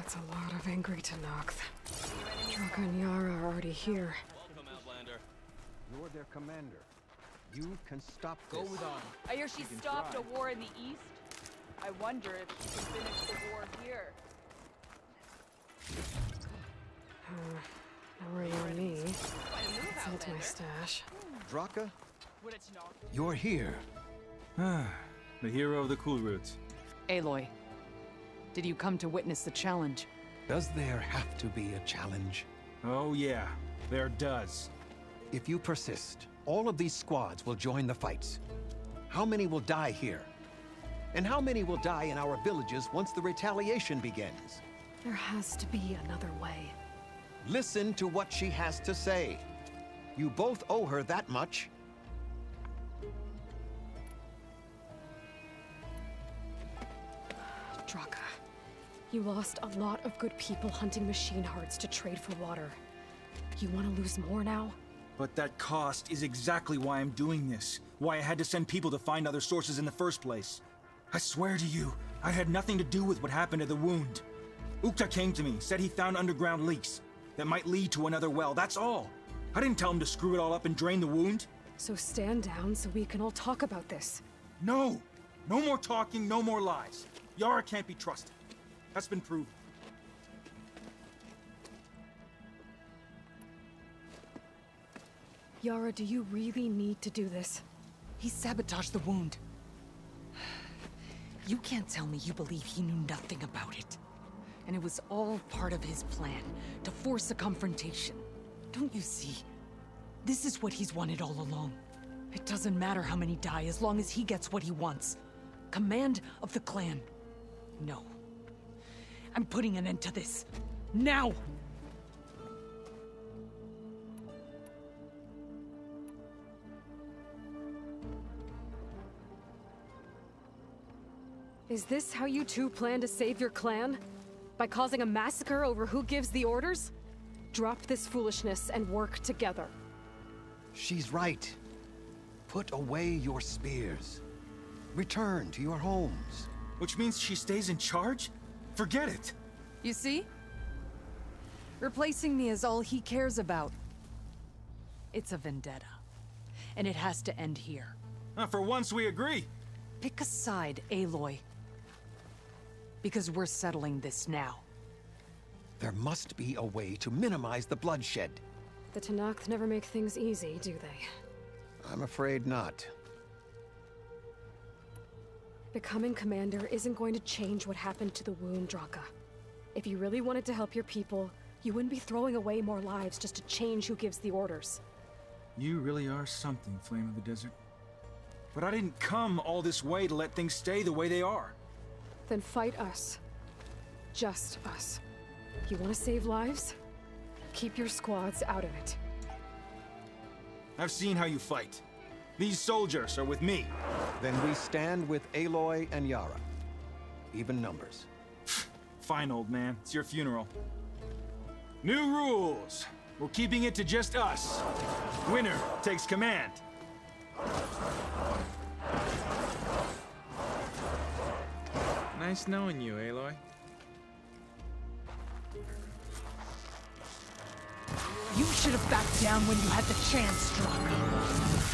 That's a lot of angry Tenakth. Draka and Yara are already here. Welcome, Outlander. You're their commander. You can stop this. Go with on. I hear she stopped a war in the east. I wonder if she can finish the war here. No worry on me. That's my stash. Draka, Would it not? you're here. The hero of the cool routes. Aloy, did you come to witness the challenge? Does there have to be a challenge? Oh yeah, there does. If you persist, all of these squads will join the fights. How many will die here? And how many will die in our villages once the retaliation begins? There has to be another way. Listen to what she has to say. You both owe her that much. Draka, you lost a lot of good people hunting machine hearts to trade for water. You want to lose more now? But that cost is exactly why I'm doing this. Why I had to send people to find other sources in the first place. I swear to you, I had nothing to do with what happened to the wound. Ukta came to me, said he found underground leaks that might lead to another well, that's all. I didn't tell him to screw it all up and drain the wound. So stand down so we can all talk about this. No! No more talking, no more lies. Yara can't be trusted. That's been proven. Yara, do you really need to do this? He sabotaged the wound. You can't tell me you believe he knew nothing about it. And it was all part of his plan, to force a confrontation. Don't you see? This is what he's wanted all along. It doesn't matter how many die as long as he gets what he wants. Command of the clan. No. I'm putting an end to this. Now! Is this how you two plan to save your clan? By causing a massacre over who gives the orders? Drop this foolishness and work together. She's right. Put away your spears. Return to your homes. Which means she stays in charge? Forget it! You see? Replacing me is all he cares about. It's a vendetta. And it has to end here. For once we agree. Pick a side, Aloy. Because we're settling this now. There must be a way to minimize the bloodshed. The Tenakth never make things easy, do they? I'm afraid not. Becoming commander isn't going to change what happened to the wound, Draka. If you really wanted to help your people, you wouldn't be throwing away more lives just to change who gives the orders. You really are something, Flame of the Desert. But I didn't come all this way to let things stay the way they are. Then fight us. Just us. You want to save lives? Keep your squads out of it. I've seen how you fight. These soldiers are with me. Then we stand with Aloy and Yara. Even numbers. Fine, old man. It's your funeral. New rules. We're keeping it to just us. Winner takes command. Nice knowing you, Aloy. You should have backed down when you had the chance, Draka.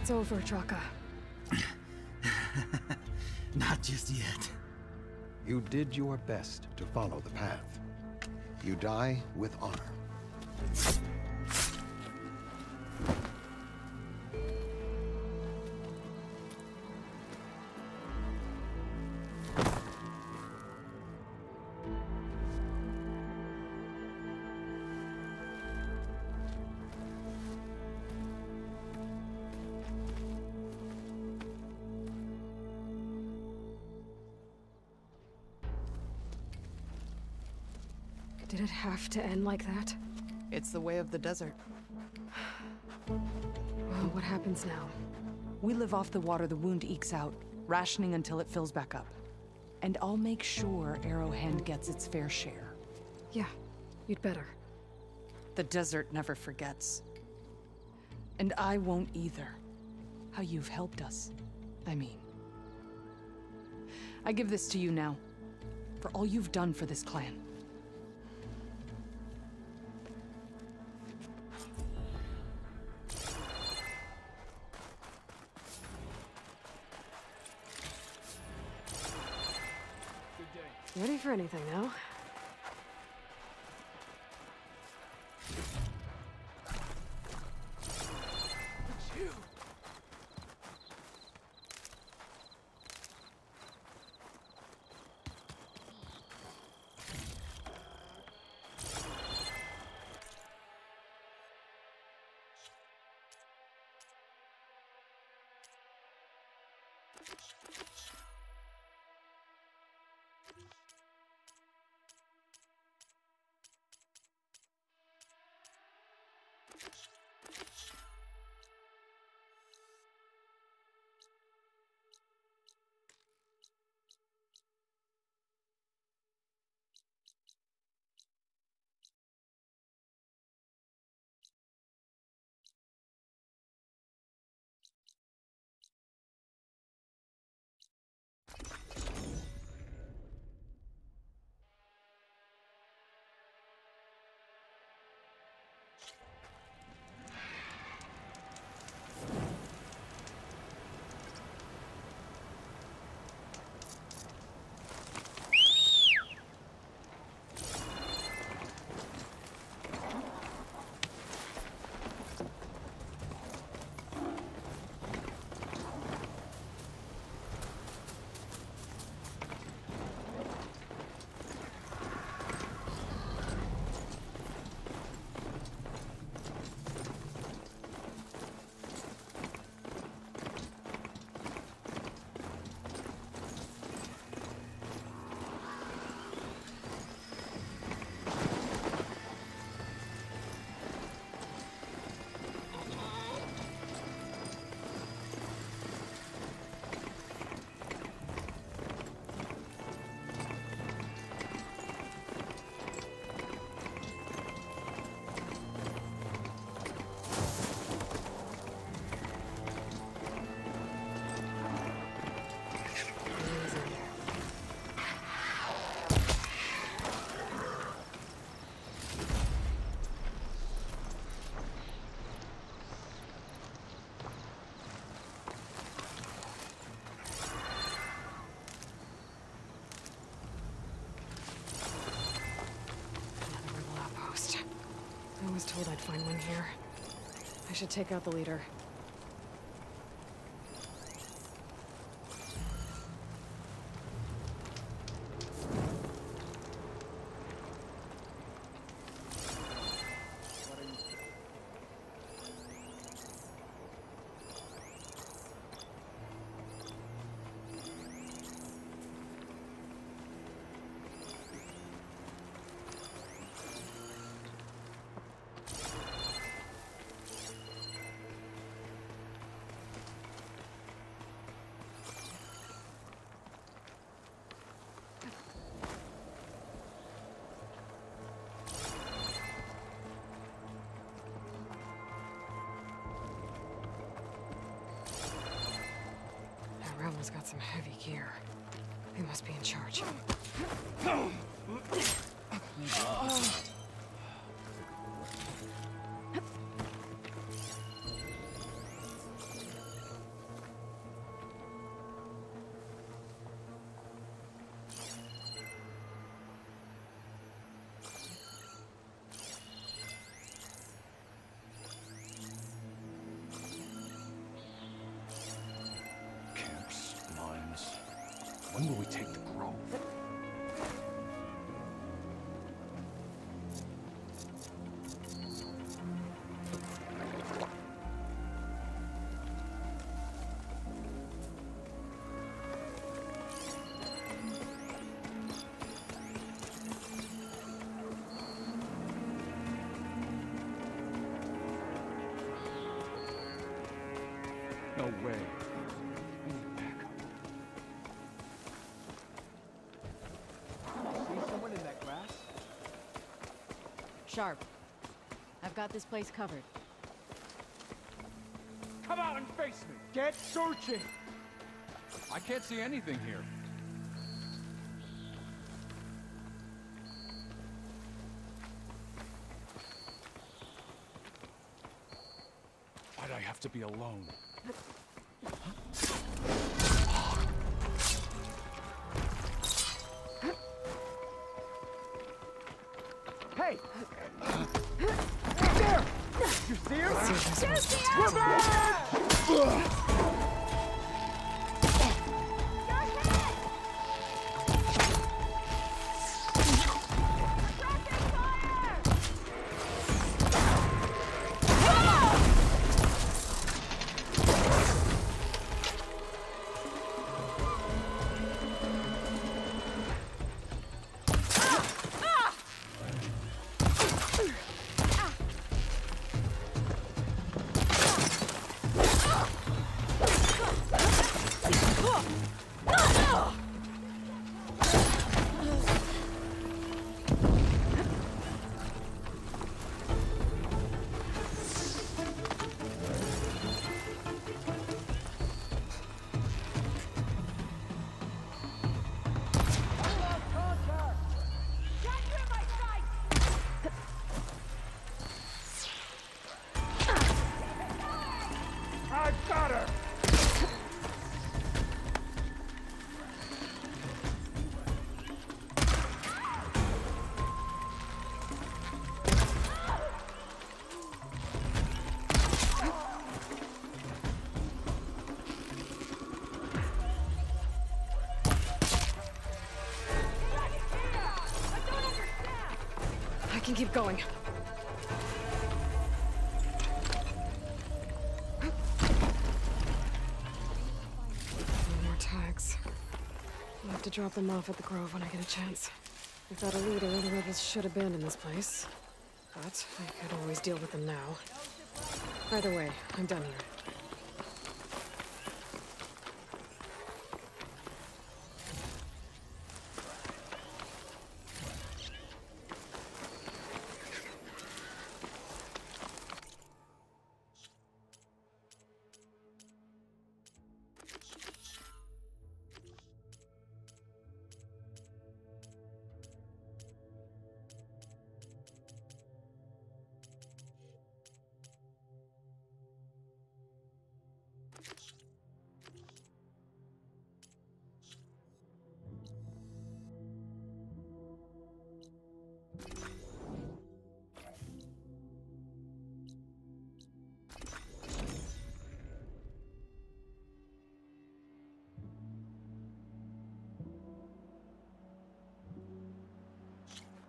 It's over, Draka. Not just yet. You did your best to follow the path. You die with honor. Did it have to end like that? It's the way of the desert. Well, what happens now? We live off the water the wound ekes out, rationing until it fills back up. And I'll make sure Arrowhand gets its fair share. Yeah, you'd better. The desert never forgets. And I won't either. How you've helped us, I mean. I give this to you now, for all you've done for this clan. Ready for anything now? I was told I'd find one here. I should take out the leader. Rebels got some heavy gear. They must be in charge. take the grove. No way. I need backup. See someone in that grass? Sharp. I've got this place covered. Come out and face me! Get searching! I can't see anything here. Why'd I have to be alone? Hey! There! You see her? We're back! I've got her! I can keep going. More tags. I'll have to drop them off at the Grove when I get a chance. Without a leader, the rebels should abandon this place. But I could always deal with them now. Either way, I'm done here.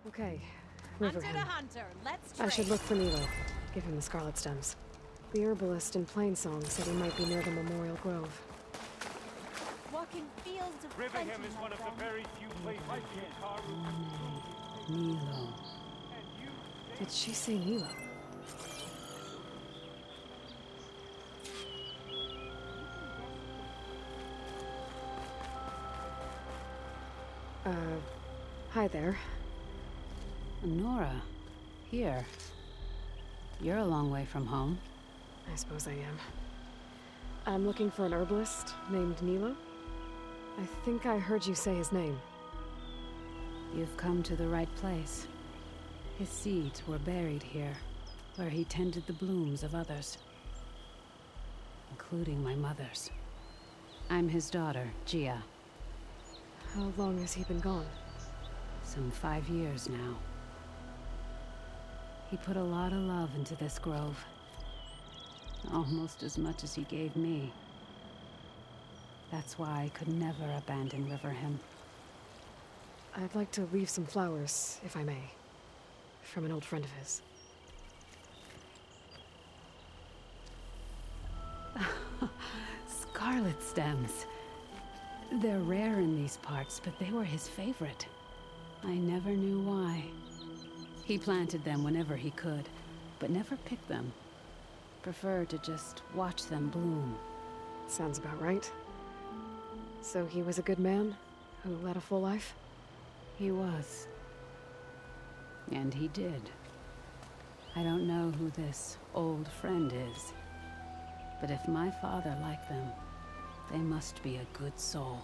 Okay, Hunter Riverhead. to hunter, let's I should trade. look for Nilo. Give him the scarlet stems. The herbalist in Plainsong said he might be near the Memorial Grove. Walking fields of Riverhead plenty, is my one of the friend. very few places in Karu. Nilo. Did she say Nilo? Hi there. Nora, here. You're a long way from home. I suppose I am. I'm looking for an herbalist named Nilo. I think I heard you say his name. You've come to the right place. His seeds were buried here, where he tended the blooms of others, including my mother's. I'm his daughter, Gia. How long has he been gone? Some 5 years now. He put a lot of love into this grove. Almost as much as he gave me. That's why I could never abandon Riverhim. I'd like to leave some flowers, if I may. From an old friend of his. Scarlet stems. They're rare in these parts, but they were his favorite. I never knew why. He planted them whenever he could, but never picked them. Preferred to just watch them bloom. Sounds about right. So he was a good man who led a full life? He was. And he did. I don't know who this old friend is, but if my father liked them, they must be a good soul.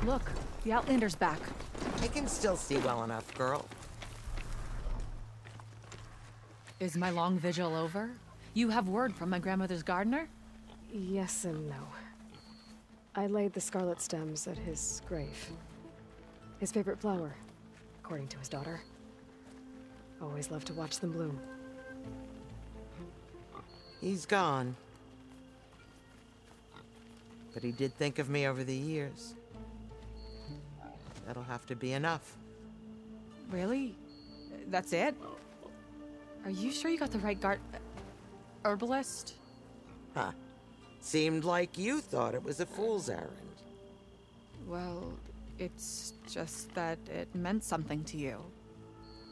Look, the Outlander's back. I can still see well enough, girl. Is my long vigil over? You have word from my grandmother's gardener? Yes and no. I laid the scarlet stems at his grave. His favorite flower, according to his daughter. Always loved to watch them bloom. He's gone. But he did think of me over the years. That'll have to be enough. Really? That's it? Are you sure you got the right herbalist? Huh. Seemed like you thought it was a fool's errand. Well, it's just that it meant something to you.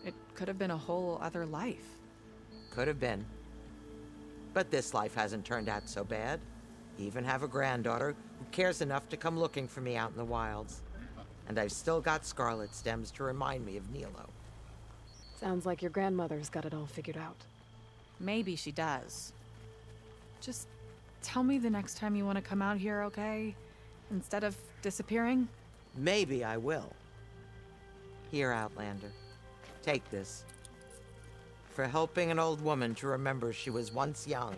It could have been a whole other life. Could have been. But this life hasn't turned out so bad. I even have a granddaughter who cares enough to come looking for me out in the wilds. And I've still got scarlet stems to remind me of Nilo. Sounds like your grandmother's got it all figured out. Maybe she does. Just tell me the next time you want to come out here, okay? Instead of disappearing? Maybe I will. Here, Outlander. Take this. For helping an old woman to remember she was once young.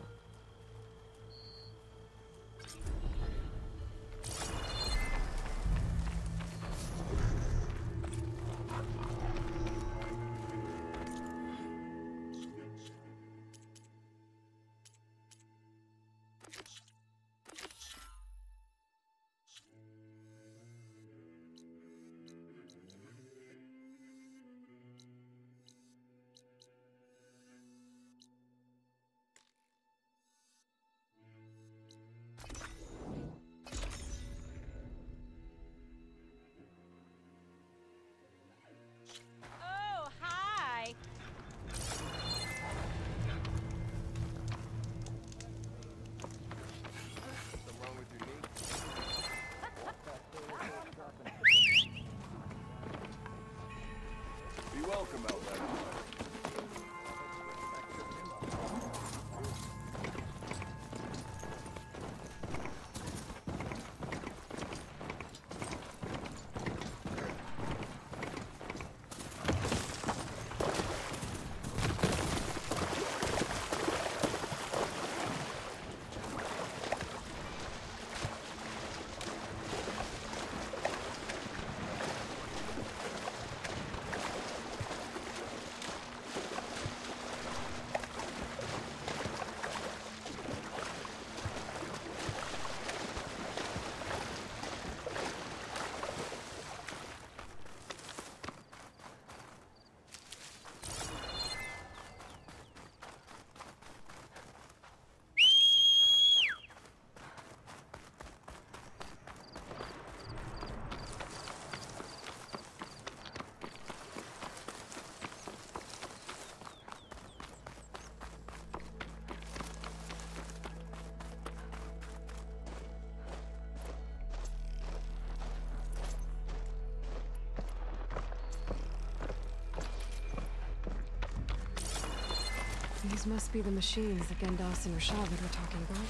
These must be the machines that Gendas and Rashad were talking about.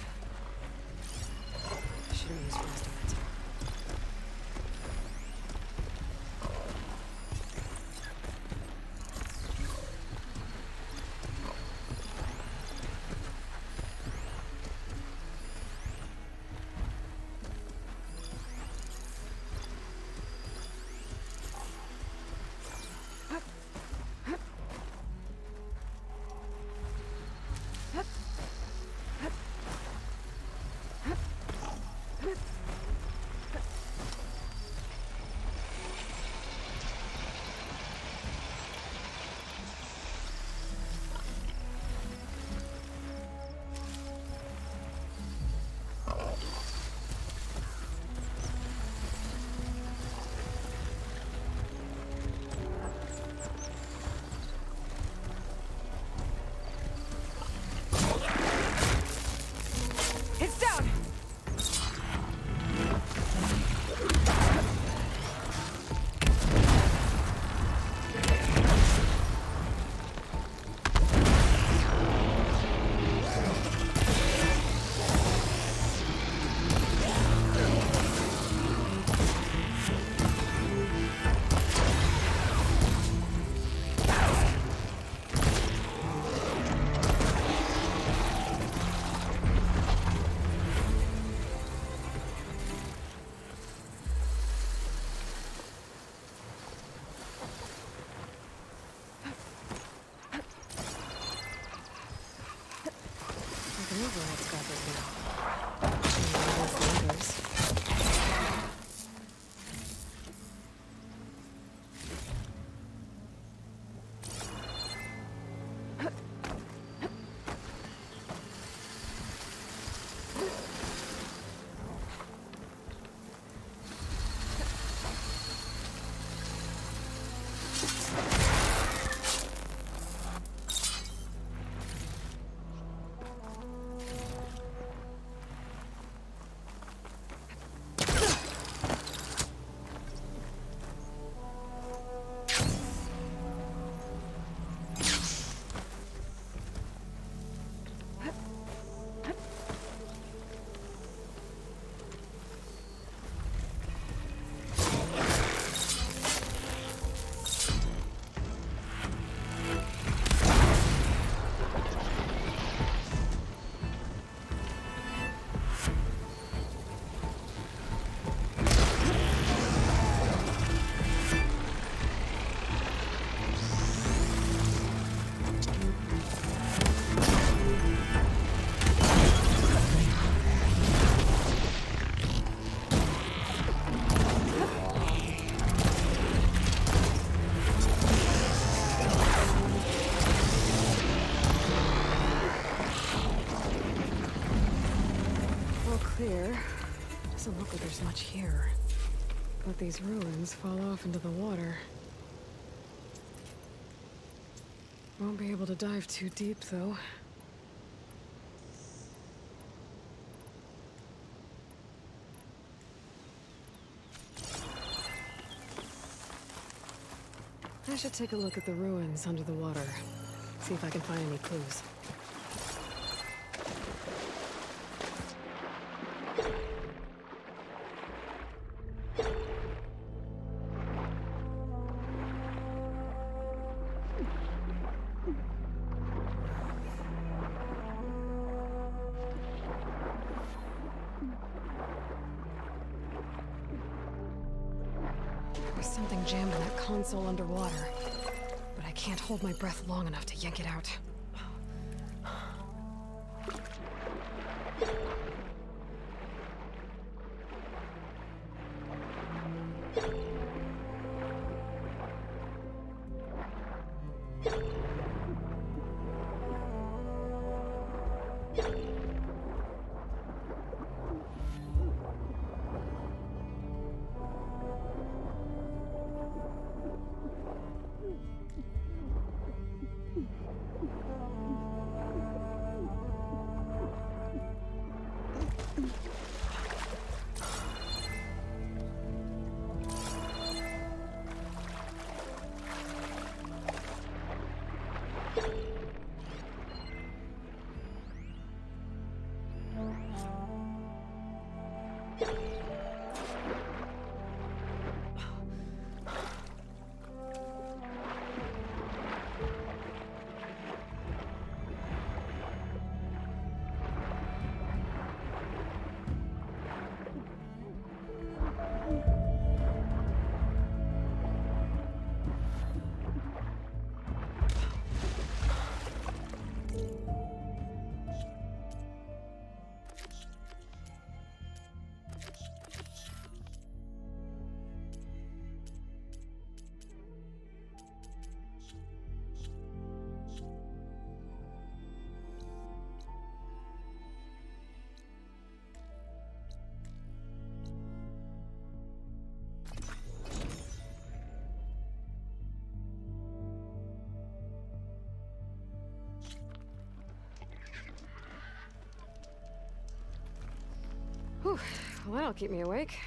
Should have used most of that time. Doesn't look like there's much here. But these ruins fall off into the water. Won't be able to dive too deep, though. I should take a look at the ruins under the water. See if I can find any clues. There's something jammed in that console underwater, but I can't hold my breath long enough to yank it out. Whew. Well, that'll keep me awake.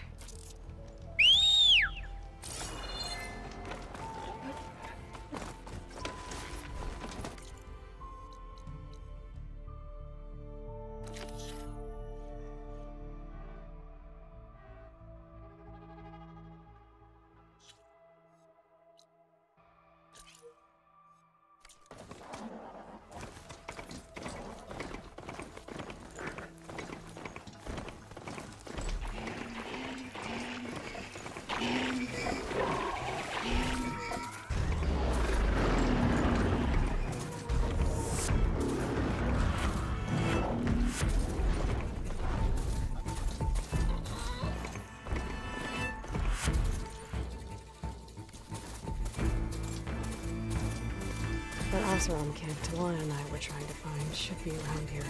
That Oseram camp Tawana and I were trying to find should be around here.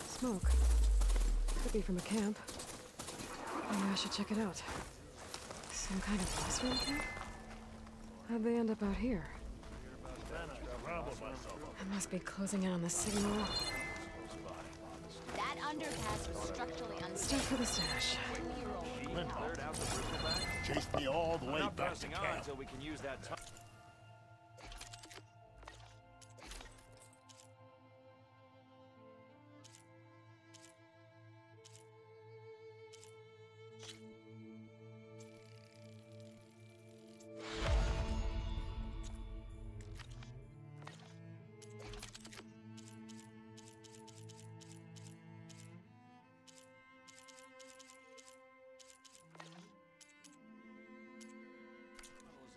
Smoke. Could be from a camp. Maybe I should check it out. Some kind of Oseram camp? How'd they end up out here? I must be closing in on the signal. That underpass was structurally unstable. Start for the stash. Chased me all the way back to camp. Until we can use that.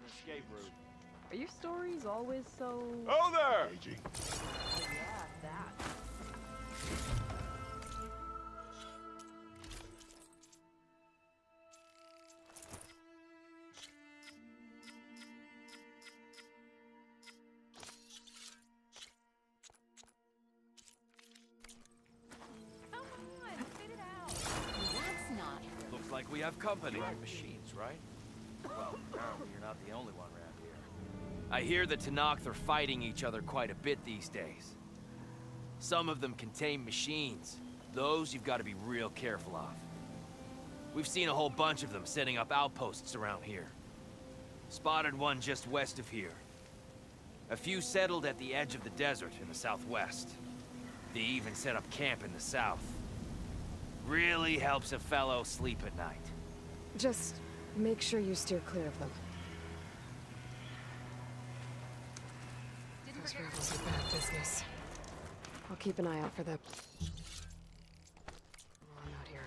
Escape route. Are your stories always so... Oh there! Aging. Oh, yeah, that. Come on, spit it out. That's not. Looks like we have company. Machines, right? Well, apparently you're not the only one around here. I hear the Tenakth are fighting each other quite a bit these days. Some of them contain machines. Those you've got to be real careful of. We've seen a whole bunch of them setting up outposts around here. Spotted one just west of here. A few settled at the edge of the desert in the southwest. They even set up camp in the south. Really helps a fellow sleep at night. Just make sure you steer clear of them. Those rebels are bad business. I'll keep an eye out for them. Oh, I'm not here.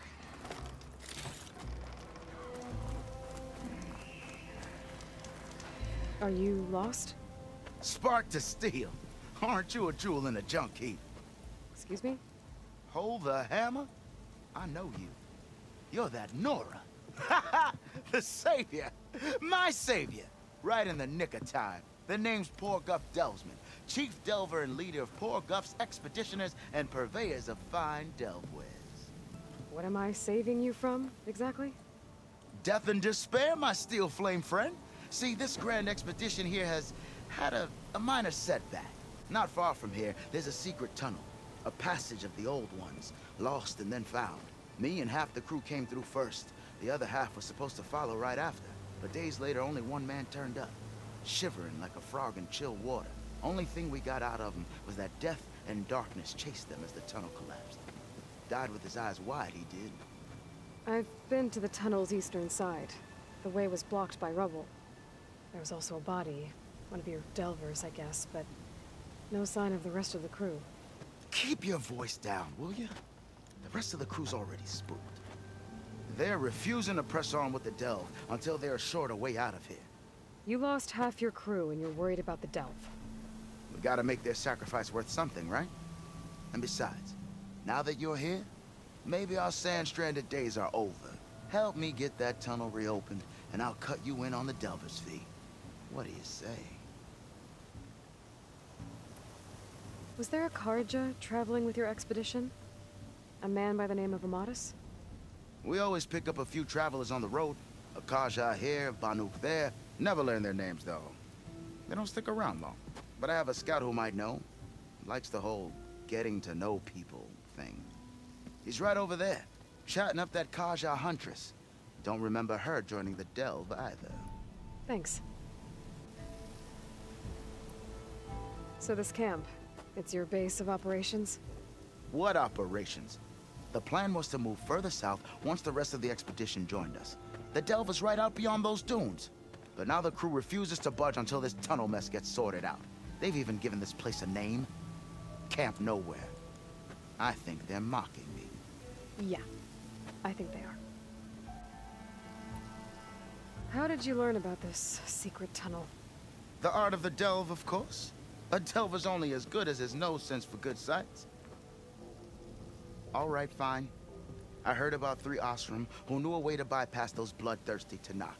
Are you lost? Spark to steel. Aren't you a jewel in a junk heap? Excuse me? Hold the hammer? I know you. You're that Nora. The savior. My savior. Right in the nick of time. The name's Poor Guff Delvesman, chief delver and leader of Poor Guff's expeditioners and purveyors of fine delvewares. What am I saving you from, exactly? Death and despair, my steel flame friend. See, this grand expedition here has had a minor setback. Not far from here, there's a secret tunnel. A passage of the old ones, lost and then found. Me and half the crew came through first. The other half was supposed to follow right after. But days later, only one man turned up. Shivering like a frog in chill water. Only thing we got out of him was that death and darkness chased them as the tunnel collapsed. Died with his eyes wide, he did. I've been to the tunnel's eastern side. The way was blocked by rubble. There was also a body. One of your delvers, I guess, but no sign of the rest of the crew. Keep your voice down, will you? The rest of the crew's already spooked. They're refusing to press on with the delve until they're assured a way out of here. You lost half your crew and you're worried about the delve. We gotta make their sacrifice worth something, right? And besides, now that you're here, maybe our sand-stranded days are over. Help me get that tunnel reopened, and I'll cut you in on the delver's fee. What do you say? Was there a Kharja traveling with your expedition? A man by the name of Amatis? We always pick up a few travelers on the road. A Kharja here, Banuk there. Never learn their names, though. They don't stick around long. But I have a scout who might know. Likes the whole getting to know people thing. He's right over there, Chatting up that Kaja Huntress. Don't remember her joining the Delve either. Thanks. So this camp, it's your base of operations? What operations? The plan was to move further south once the rest of the expedition joined us. The Delve is right out beyond those dunes. But now the crew refuses to budge until this tunnel mess gets sorted out. They've even given this place a name. Camp Nowhere. I think they're mocking me. Yeah, I think they are. How did you learn about this secret tunnel? The art of the Delve, of course. A Delver's only as good as his nose sense for good sights. All right, fine. I heard about 3 Osram who knew a way to bypass those bloodthirsty Tanakh.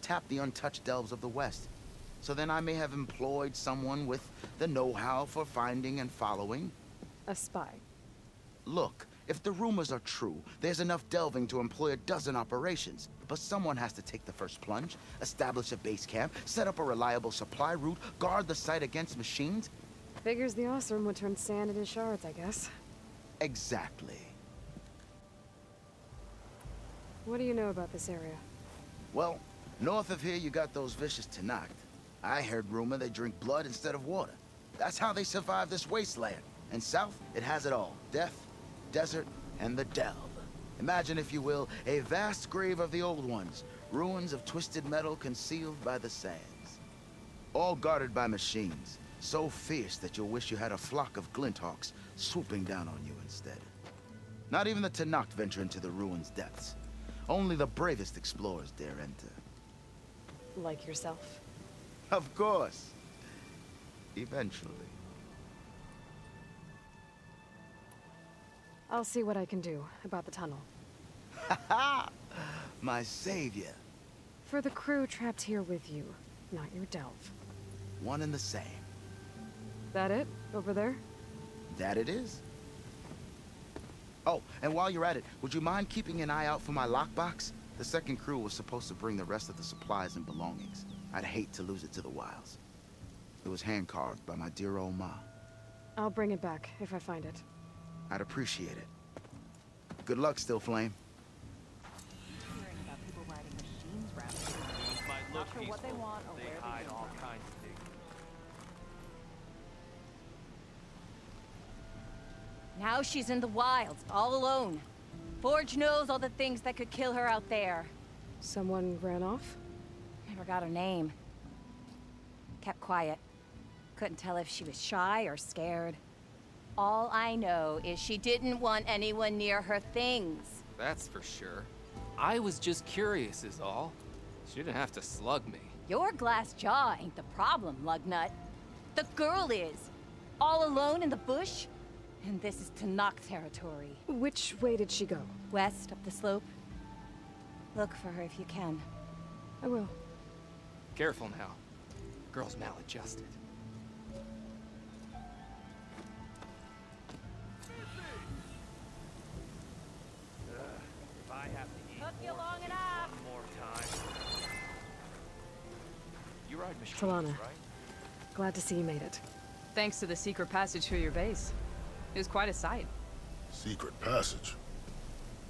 Tap the untouched delves of the West. So then I may have employed someone with the know-how for finding and following. A spy. Look, if the rumors are true, there's enough delving to employ a dozen operations. But someone has to take the first plunge, establish a base camp, set up a reliable supply route, guard the site against machines. Figures the Osram would turn sand into shards, I guess. Exactly. What do you know about this area? Well, north of here you got those vicious Tanakh. I heard rumor they drink blood instead of water. That's how they survive this wasteland. And south, it has it all. Death, desert, and the Delve. Imagine, if you will, a vast grave of the old ones. Ruins of twisted metal concealed by the sands. All guarded by machines. So fierce that you'll wish you had a flock of glinthawks swooping down on you instead. Not even the Tanakh venture into the ruins' depths. Only the bravest explorers dare enter. Like yourself? Of course. Eventually. I'll see what I can do about the tunnel. Ha-ha! My savior. For the crew trapped here with you, not your Delve. One and the same. That it? Over there? That it is. Oh, and while you're at it, would you mind keeping an eye out for my lockbox? The second crew was supposed to bring the rest of the supplies and belongings. I'd hate to lose it to the wilds. It was hand-carved by my dear old ma. I'll bring it back if I find it. I'd appreciate it. Good luck, Still Flame. Hearing about people riding machines around These might look Not sure what they peaceful, want or they where they hide came all from. kinds of things. Now she's in the wilds, all alone. Forge knows all the things that could kill her out there. Someone ran off? Never got her name. Kept quiet. Couldn't tell if she was shy or scared. All I know is she didn't want anyone near her things. That's for sure. I was just curious is all. She didn't have to slug me. Your glass jaw ain't the problem, lugnut. The girl is. All alone in the bush. And this is Tanakh territory. Which way did she go? West, up the slope. Look for her if you can. I will. Careful now. Girl's maladjusted. If I have to eat Took you long enough. one more time. You ride machines, Talana. right? Glad to see you made it. Thanks to the secret passage through your base. It was quite a sight. Secret passage?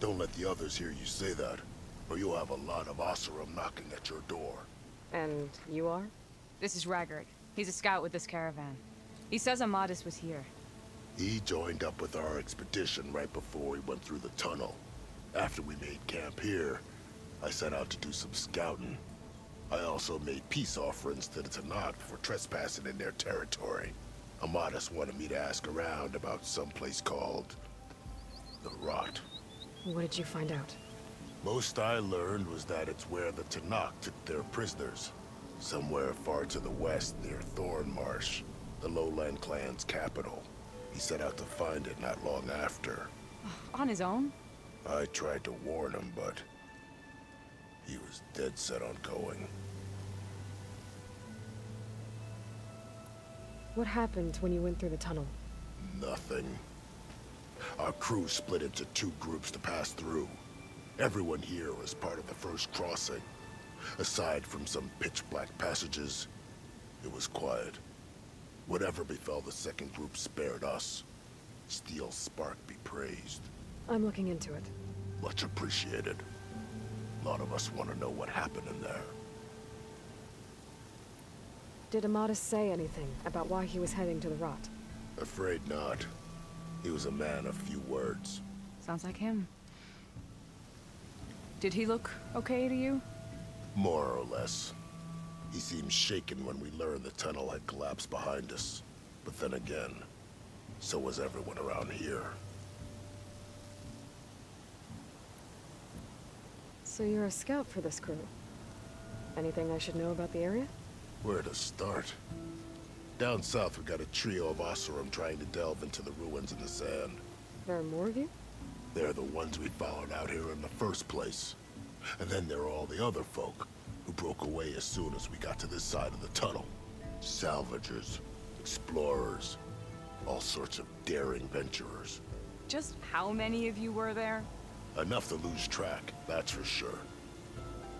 Don't let the others hear you say that, or you'll have a lot of Oseram knocking at your door. And you are? This is Raggard. He's a scout with this caravan. He says Amadis was here. He joined up with our expedition right before we went through the tunnel. After we made camp here, I set out to do some scouting. I also made peace offerings to the Tanakh for trespassing in their territory. Amadis wanted me to ask around about some place called the Rot. What did you find out? Most I learned was that it's where the Tanakh took their prisoners. Somewhere far to the west near Thornmarsh, the lowland clan's capital. He set out to find it not long after. On his own? I tried to warn him, but he was dead set on going. What happened when you went through the tunnel? Nothing. Our crew split into 2 groups to pass through. Everyone here was part of the first crossing. Aside from some pitch-black passages, it was quiet. Whatever befell the second group spared us. Steel Spark be praised. I'm looking into it. Much appreciated. A lot of us want to know what happened in there. Did Amadis say anything about why he was heading to the rot? Afraid not. He was a man of few words. Sounds like him. Did he look okay to you? More or less. He seemed shaken when we learned the tunnel had collapsed behind us. But then again, so was everyone around here. So you're a scout for this crew. Anything I should know about the area? Where to start? Down south, we got a trio of Oseram trying to delve into the ruins in the sand. There are more of you? They're the ones we followed out here in the first place. And then there are all the other folk who broke away as soon as we got to this side of the tunnel. Salvagers, explorers, all sorts of daring venturers. Just how many of you were there? Enough to lose track, that's for sure.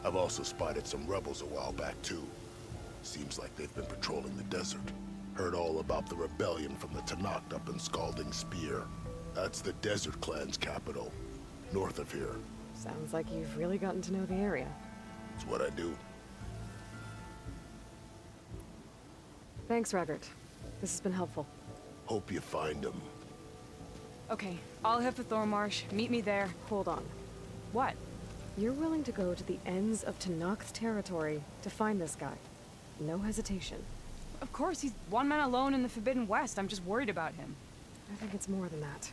I've also spotted some rebels a while back too. Seems like they've been patrolling the desert. Heard all about the rebellion from the Tanakh up in Scalding Spear. That's the Desert Clan's capital, north of here. Sounds like you've really gotten to know the area. It's what I do. Thanks, Raggart. This has been helpful. Hope you find him. Okay, I'll head for Thormarsh. Meet me there. Hold on. What? You're willing to go to the ends of Tanakh's territory to find this guy. No hesitation. Of course, he's one man alone in the Forbidden West. I'm just worried about him. I think it's more than that.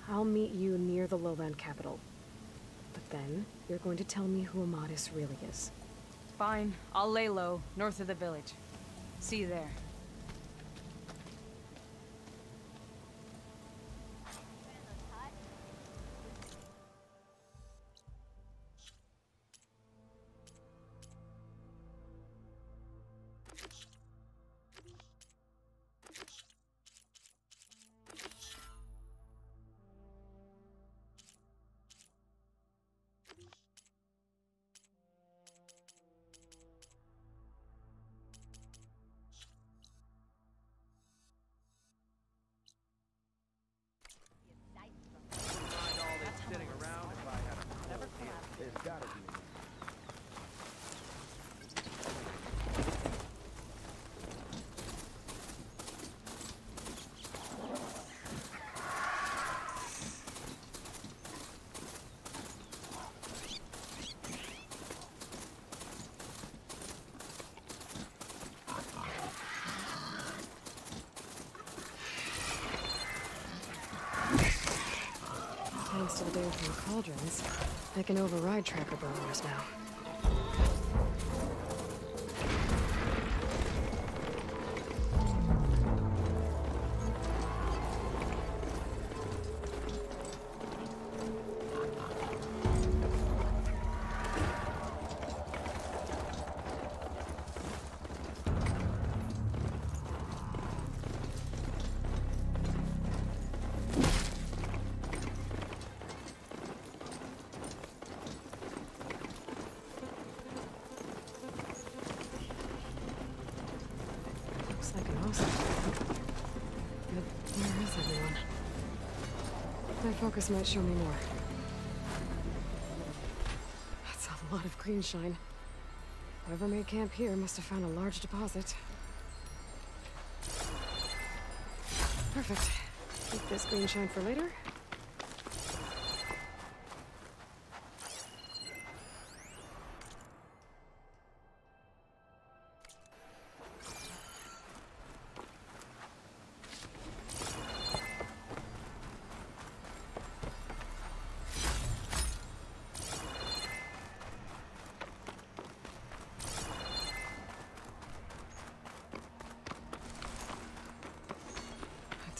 I'll meet you near the lowland capital. But then, you're going to tell me who Amadis really is. Fine. I'll lay low, north of the village. See you there. Thanks to the data from the cauldrons, I can override tracker burglars now. Looks like an awesome. But where is everyone? My focus might show me more. That's a lot of green shine. Whoever made camp here must have found a large deposit. Perfect. Keep this green shine for later.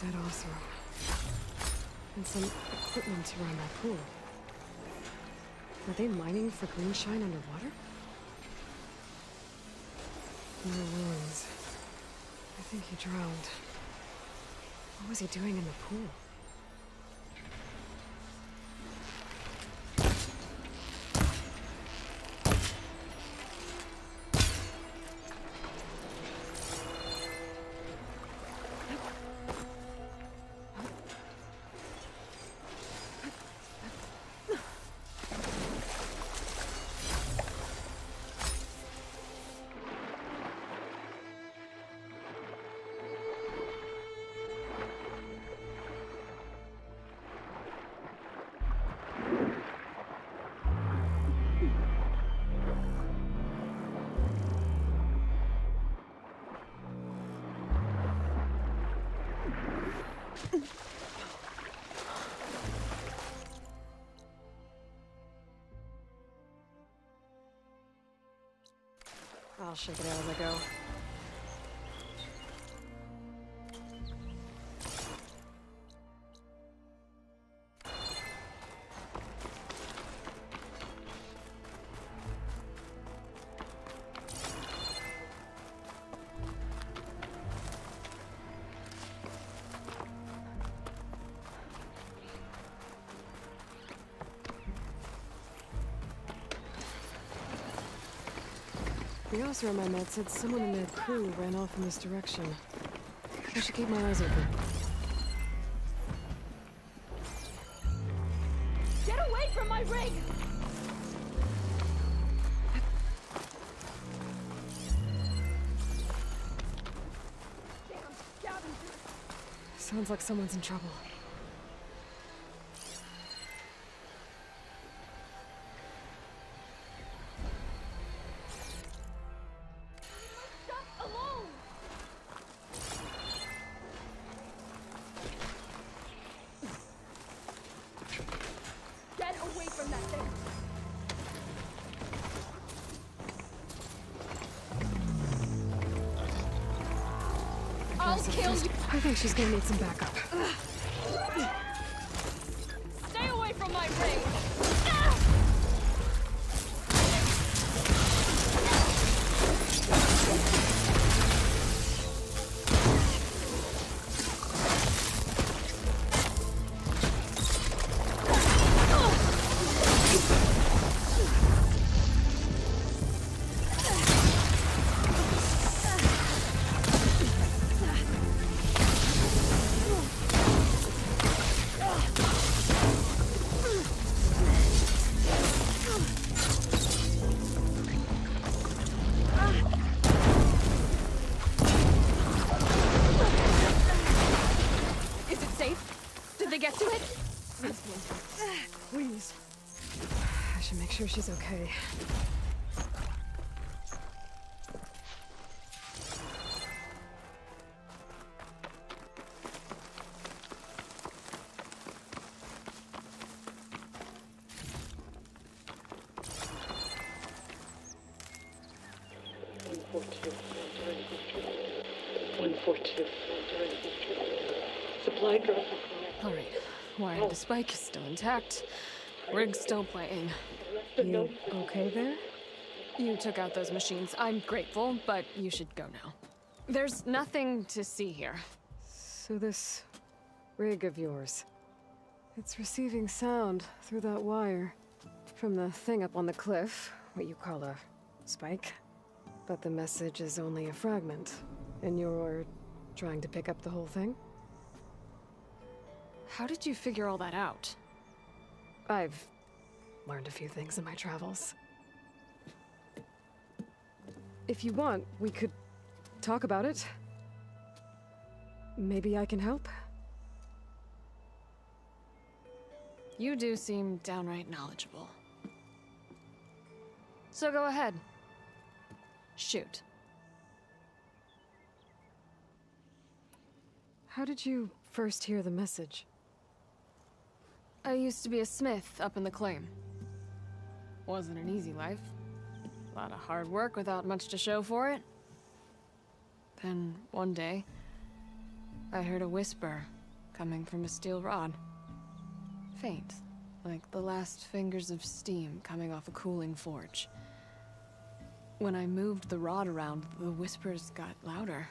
Dead Oseram. And some equipment around that pool. Are they mining for green shine underwater? More wounds. I think he drowned. What was he doing in the pool? I'll shake it out as I go. The officer on my med said someone in their crew ran off in this direction. I should keep my eyes open. Get away from my rig! Damn scavengers! Sounds like someone's in trouble. I'll kill you! I think she's gonna need some backup. Stay away from my ring! Please. I should make sure she's okay. Supply drop. All right. Wire the spike is still intact. Rig's still playing. You okay there? You took out those machines. I'm grateful, but you should go now. There's nothing to see here. So this rig of yours, it's receiving sound through that wire from the thing up on the cliff, what you call a spike. But the message is only a fragment, and you're trying to pick up the whole thing? How did you figure all that out? I've learned a few things in my travels. If you want, we could talk about it. Maybe I can help? You do seem downright knowledgeable. So go ahead. Shoot. How did you first hear the message? I used to be a smith up in the claim. Wasn't an easy life. A lot of hard work without much to show for it. Then, one day, I heard a whisper coming from a steel rod. Faint, like the last fingers of steam coming off a cooling forge. When I moved the rod around, the whispers got louder.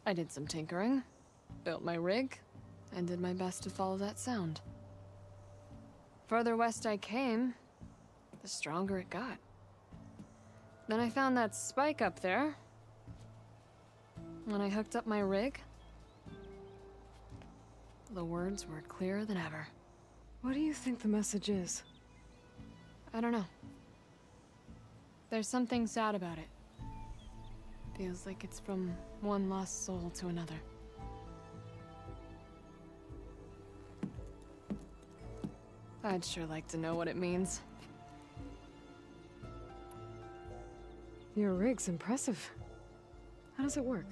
I did some tinkering, built my rig, and did my best to follow that sound. Further west I came, the stronger it got. Then I found that spike up there. When I hooked up my rig, the words were clearer than ever. What do you think the message is? I don't know. There's something sad about it. Feels like it's from one lost soul to another. I'd sure like to know what it means. Your rig's impressive. How does it work?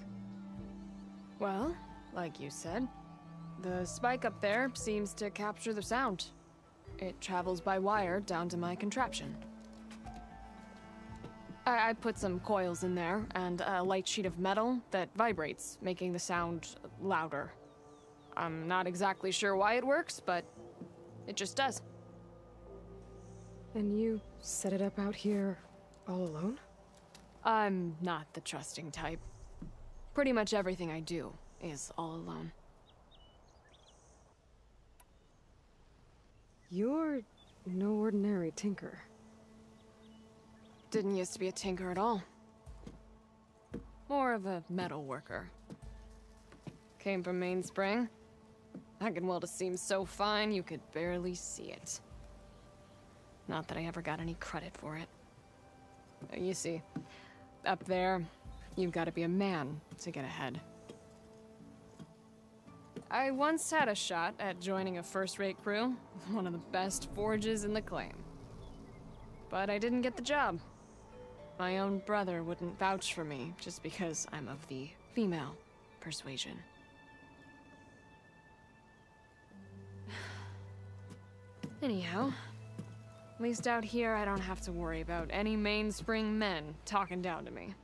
Well, like you said, The spike up there seems to capture the sound. It travels by wire down to my contraption. I put some coils in there and a light sheet of metal that vibrates, making the sound louder. I'm not exactly sure why it works, but it just does. And you set it up out here all alone? I'm not the trusting type. Pretty much everything I do is all alone. You're no ordinary tinker. Didn't used to be a tinker at all. More of a metal worker. Came from Mainspring. I can weld a seam so fine you could barely see it. Not that I ever got any credit for it. You see, up there, you've got to be a man to get ahead. I once had a shot at joining a first-rate crew, one of the best forges in the claim. But I didn't get the job. My own brother wouldn't vouch for me just because I'm of the female persuasion. Anyhow, at least out here I don't have to worry about any mainspring men talking down to me.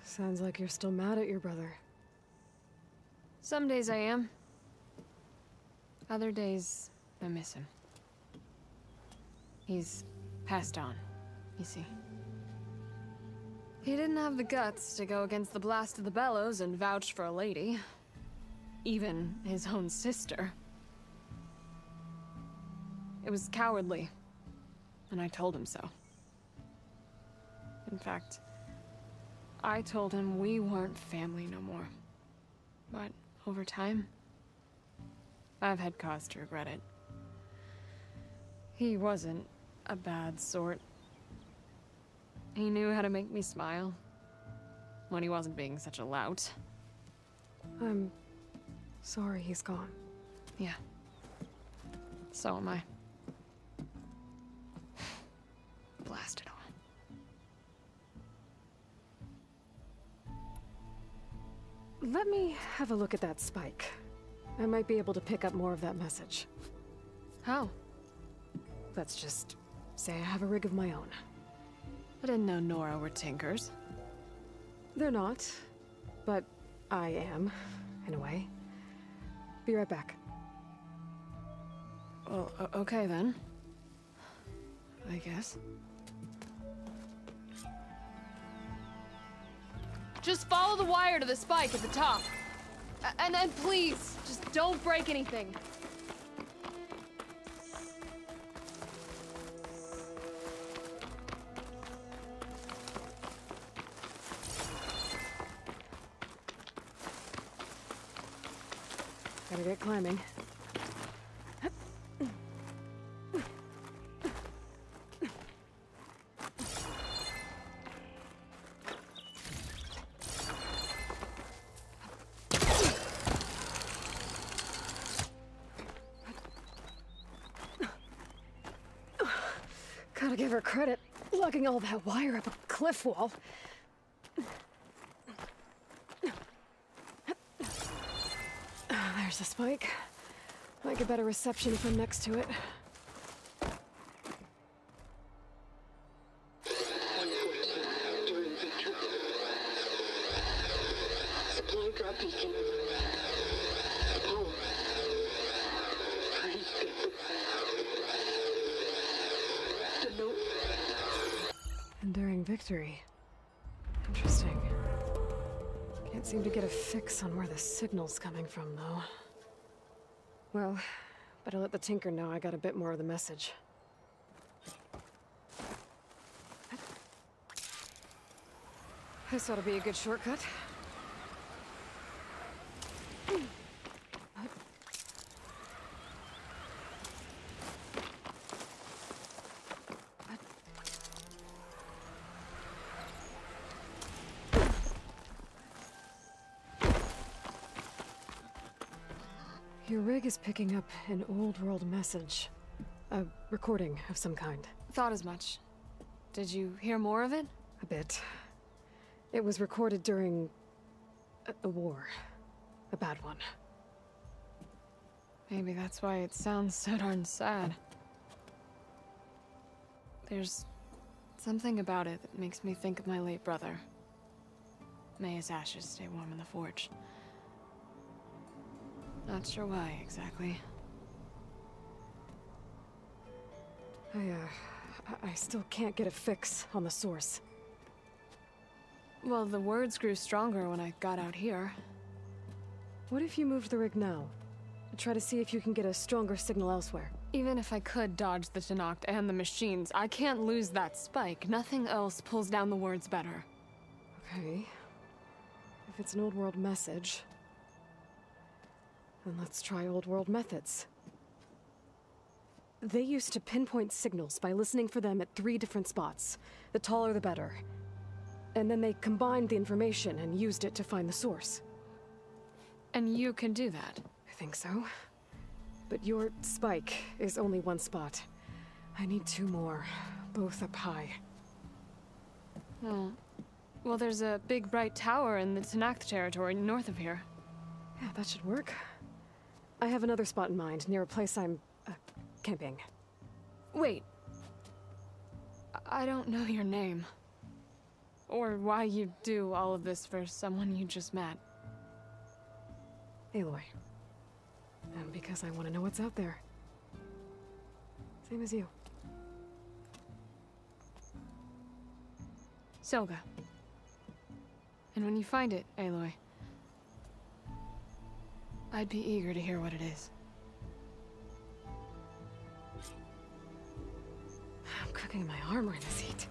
Sounds like you're still mad at your brother. Some days I am. Other days, I miss him. He's passed on, you see. He didn't have the guts to go against the blast of the bellows and vouch for a lady. Even his own sister. It was cowardly, and I told him so. In fact, I told him we weren't family no more. But over time, I've had cause to regret it. He wasn't a bad sort. He knew how to make me smile when he wasn't being such a lout. I'm sorry he's gone. Yeah. So am I. Blast it all. Let me have a look at that spike. I might be able to pick up more of that message. How? Let's just say I have a rig of my own. I didn't know Nora were tinkers. They're not, but I am, in a way. Be right back. Well, okay then. I guess. Just follow the wire to the spike at the top. And then please, just don't break anything. Gotta get climbing. Gotta give her credit, lugging all that wire up a cliff wall. There's the spike. Might get better reception if I'm next to it. Supply drop beacon. Power. The note. Enduring victory. Interesting. Can't seem to get a fix on where the signal's coming from, though. Well, better let the Tinker know I got a bit more of the message. This ought to be a good shortcut. Your rig is picking up an old world message. A recording of some kind. Thought as much. Did you hear more of it? A bit. It was recorded during a war. A bad one. Maybe that's why it sounds so darn sad. There's something about it that makes me think of my late brother. May his ashes stay warm in the forge. Not sure why, exactly. I still can't get a fix on the source. Well, the words grew stronger when I got out here. What if you moved the rig now? Try to see if you can get a stronger signal elsewhere. Even if I could dodge the Tenakth and the machines, I can't lose that spike. Nothing else pulls down the words better. Okay. If it's an old world message, then let's try old world methods. They used to pinpoint signals by listening for them at 3 different spots. The taller the better. And then they combined the information and used it to find the source. And you can do that? I think so. But your spike is only 1 spot. I need 2 more, both up high. Oh. Well, there's a big bright tower in the Tenakth territory north of here. Yeah, that should work. I have another spot in mind, near a place I'm, camping. Wait. I don't know your name. Or why you do all of this for someone you just met. Aloy. And because I want to know what's out there. Same as you. Selga. And when you find it, Aloy, I'd be eager to hear what it is. I'm cooking my armor in this heat.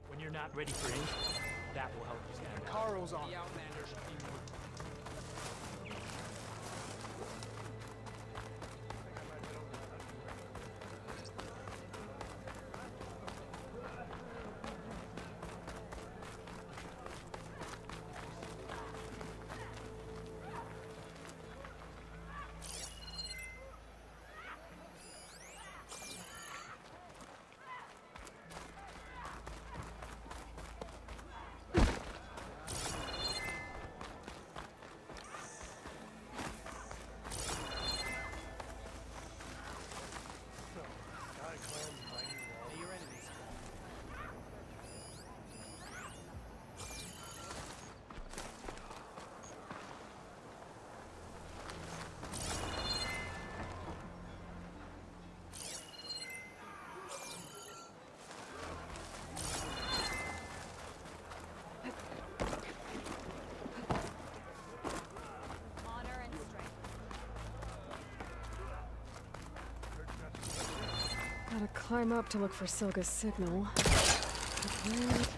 When you're not ready for anything, that will help you stand out. Carl's on. The Outlanders are being Gotta climb up to look for Selga's signal. But where to start?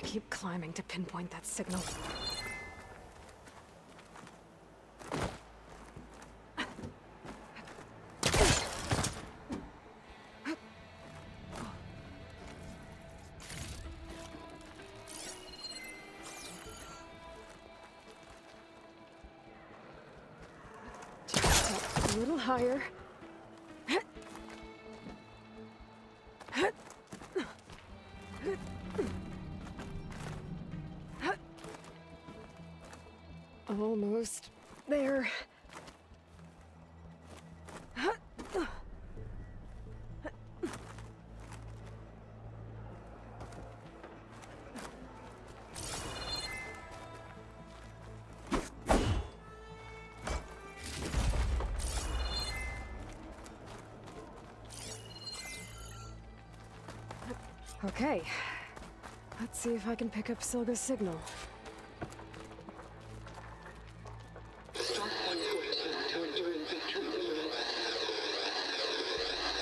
Keep climbing to pinpoint that signal. Just a little higher. Almost there. Okay. Let's see if I can pick up Silga's signal. Stop 114 to enduring victory imminent.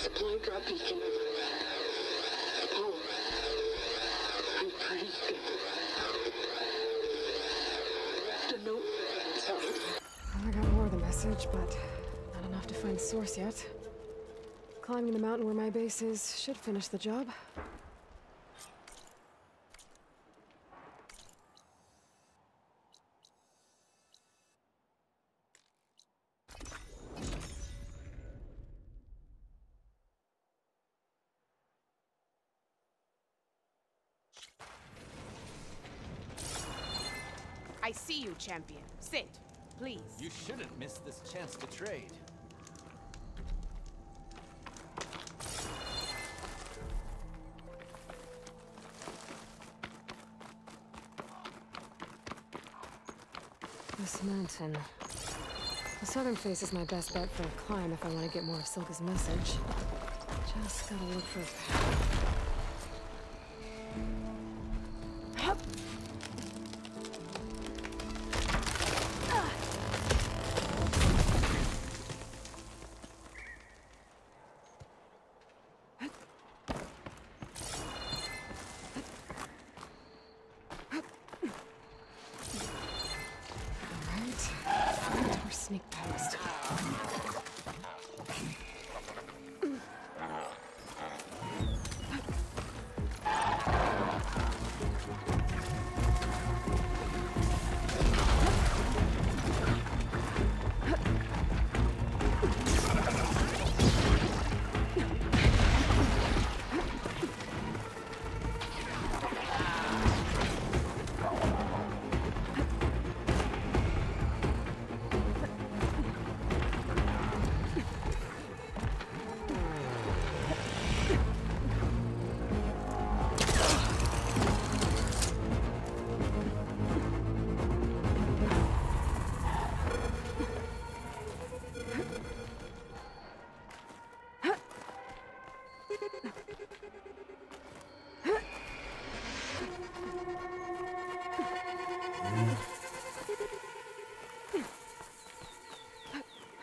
Supply drop beacon. Apollo. I praise God. The note. I got more of the message, but not enough to find the source yet. Climbing the mountain where my base is should finish the job. I see you, champion. Sit, please. You shouldn't miss this chance to trade. This mountain. The southern face is my best bet for a climb if I want to get more of Silga's message. Just gotta look for a path. Sneak past.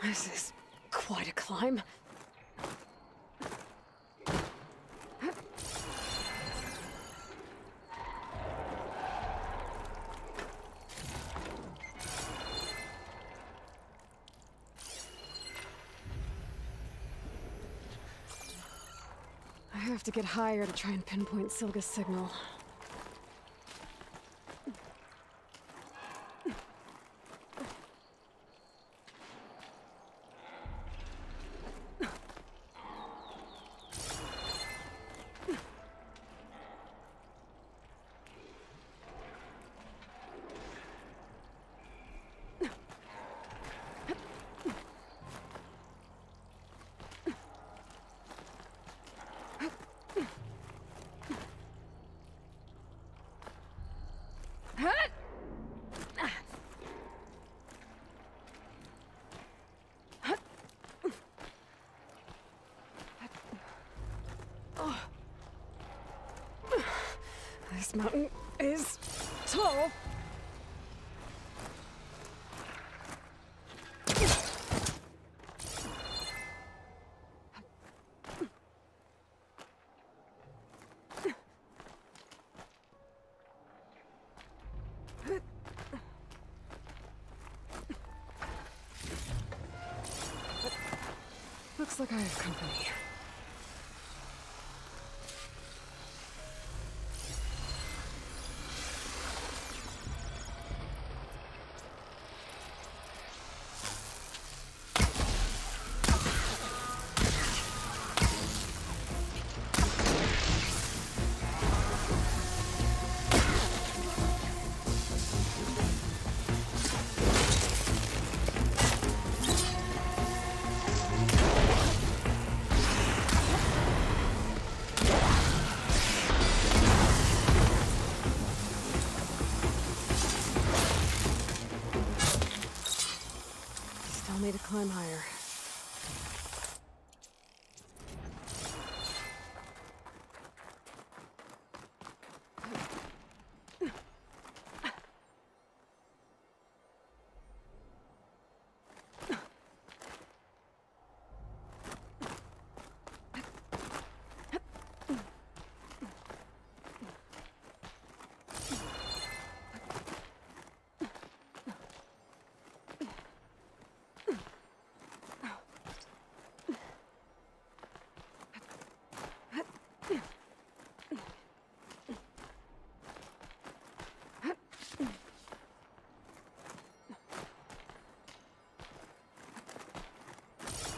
This is quite a climb. I have to get higher to try and pinpoint Silga's signal. This mountain is tall. Looks like I have company. me to climb higher.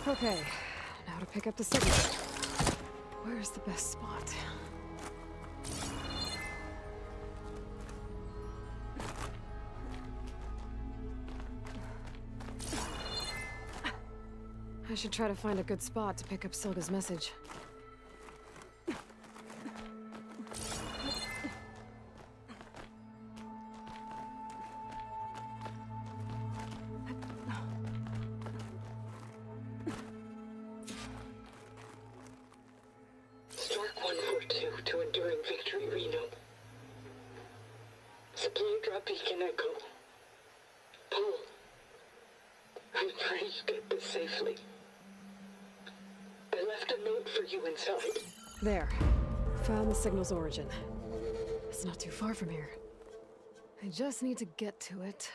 Okay, now to pick up the signal. Where's the best spot? I should try to find a good spot to pick up Silga's message. Stark 142 to Enduring Victory, Reno. Supply drop beacon echo. Paul, I'm trying to get this safely. I left a note for you inside. There. Found the signal's origin. It's not too far from here. I just need to get to it.